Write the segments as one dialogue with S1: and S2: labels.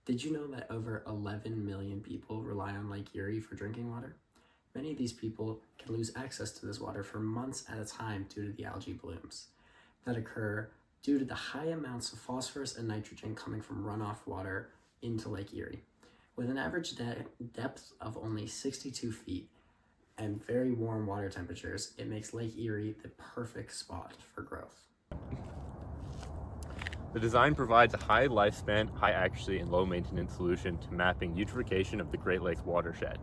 S1: Did you know that over 11 million people rely on Lake Erie for drinking water? Many of these people can lose access to this water for months at a time due to the algae blooms that occur due to the high amounts of phosphorus and nitrogen coming from runoff water into Lake Erie. With an average depth of only 62 feet and very warm water temperatures, it makes Lake Erie the perfect spot for growth.
S2: The design provides a high lifespan, high accuracy, and low maintenance solution to mapping eutrophication of the Great Lakes watershed.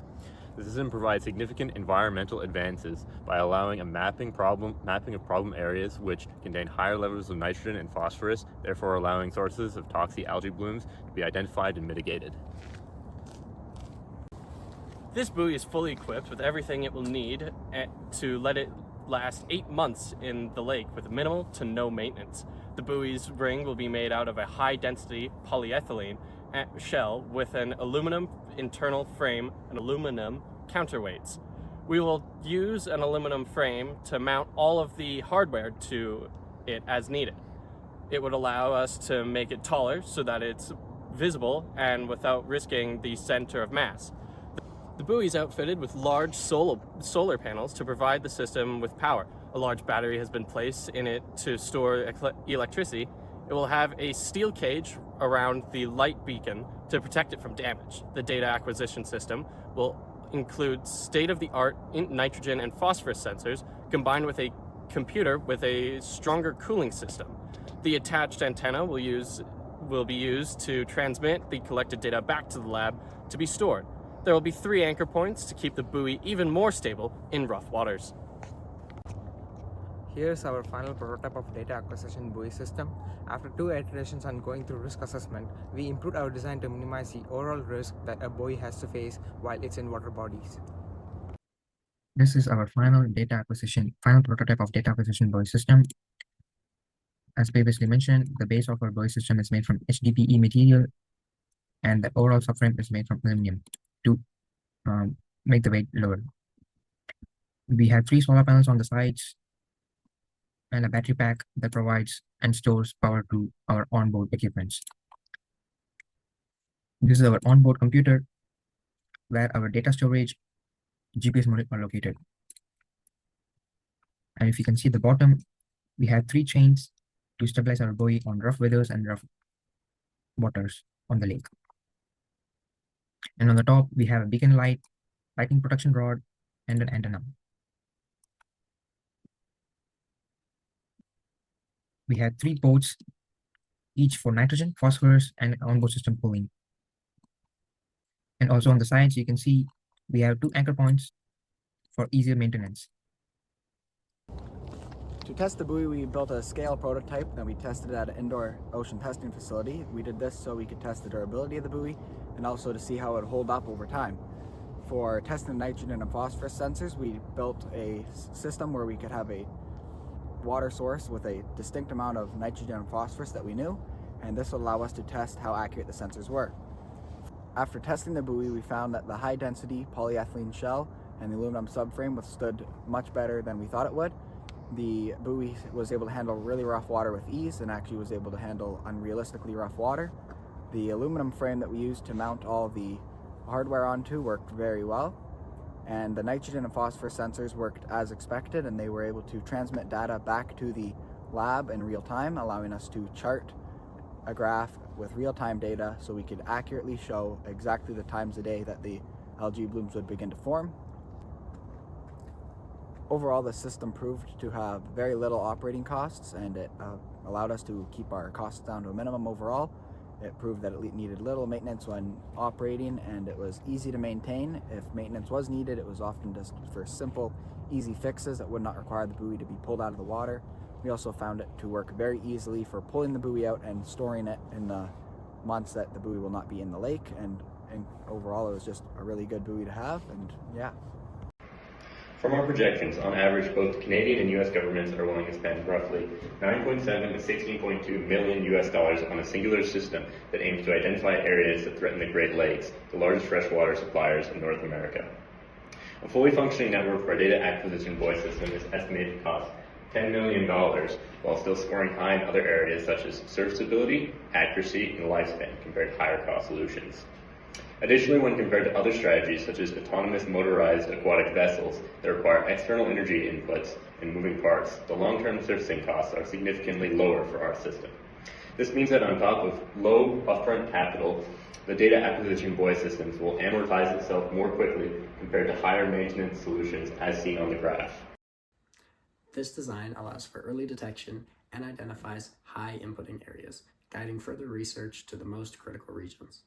S2: The system provides significant environmental advances by allowing a mapping of problem areas which contain higher levels of nitrogen and phosphorus, therefore allowing sources of toxic algae blooms to be identified and mitigated.
S3: This buoy is fully equipped with everything it will need to let it last 8 months in the lake with minimal to no maintenance. The buoy's ring will be made out of a high-density polyethylene shell with an aluminum internal frame and aluminum counterweights. We will use an aluminum frame to mount all of the hardware to it as needed. It would allow us to make it taller so that it's visible and without risking the center of mass. The buoy is outfitted with large solar panels to provide the system with power. A large battery has been placed in it to store electricity. It will have a steel cage around the light beacon to protect it from damage. The data acquisition system will include state-of-the-art nitrogen and phosphorus sensors combined with a computer with a stronger cooling system. The attached antenna will be used to transmit the collected data back to the lab to be stored. There will be 3 anchor points to keep the buoy even more stable in rough waters.
S4: Here's our final prototype of data acquisition buoy system. After 2 iterations and going through risk assessment, we improved our design to minimize the overall risk that a buoy has to face while it's in water bodies.
S5: This is our final prototype of data acquisition buoy system. As previously mentioned, the base of our buoy system is made from HDPE material, and the overall subframe is made from aluminum to make the weight lower. We have 3 solar panels on the sides and a battery pack that provides and stores power to our onboard equipments. This is our onboard computer where our data storage GPS module are located. And if you can see the bottom, we have 3 chains to stabilize our buoy on rough weathers and rough waters on the lake. And on the top, we have a beacon light, lightning protection rod, and an antenna. We have 3 ports, each for nitrogen, phosphorus, and onboard system cooling. And also on the sides, you can see we have 2 anchor points for easier maintenance.
S6: To test the buoy, we built a scale prototype and we tested it at an indoor ocean testing facility. We did this so we could test the durability of the buoy and also to see how it would hold up over time. For testing nitrogen and phosphorus sensors, we built a system where we could have a water source with a distinct amount of nitrogen and phosphorus that we knew, and this would allow us to test how accurate the sensors were. After testing the buoy, we found that the high density polyethylene shell and the aluminum subframe withstood much better than we thought it would. The buoy was able to handle really rough water with ease and actually was able to handle unrealistically rough water. The aluminum frame that we used to mount all the hardware onto worked very well, and the nitrogen and phosphorus sensors worked as expected, and they were able to transmit data back to the lab in real time, allowing us to chart a graph with real-time data so we could accurately show exactly the times a day that the algae blooms would begin to form. Overall, the system proved to have very little operating costs, and it allowed us to keep our costs down to a minimum overall. It proved that it needed little maintenance when operating, and it was easy to maintain. If maintenance was needed, it was often just for simple, easy fixes that would not require the buoy to be pulled out of the water. We also found it to work very easily for pulling the buoy out and storing it in the months that the buoy will not be in the lake, and overall it was just a really good buoy to have, and yeah.
S2: From our projections, on average, both Canadian and U.S. governments are willing to spend roughly $9.7 to $16.2 million on a singular system that aims to identify areas that threaten the Great Lakes, the largest freshwater suppliers in North America. A fully functioning network for our data acquisition buoy system is estimated to cost $10 million, while still scoring high in other areas such as serviceability, accuracy, and lifespan compared to higher cost solutions. Additionally, when compared to other strategies such as autonomous motorized aquatic vessels that require external energy inputs and moving parts, the long-term servicing costs are significantly lower for our system. This means that on top of low upfront capital, the data acquisition buoy systems will amortize itself more quickly compared to higher maintenance solutions as seen on the graph.
S1: This design allows for early detection and identifies high inputting areas, guiding further research to the most critical regions.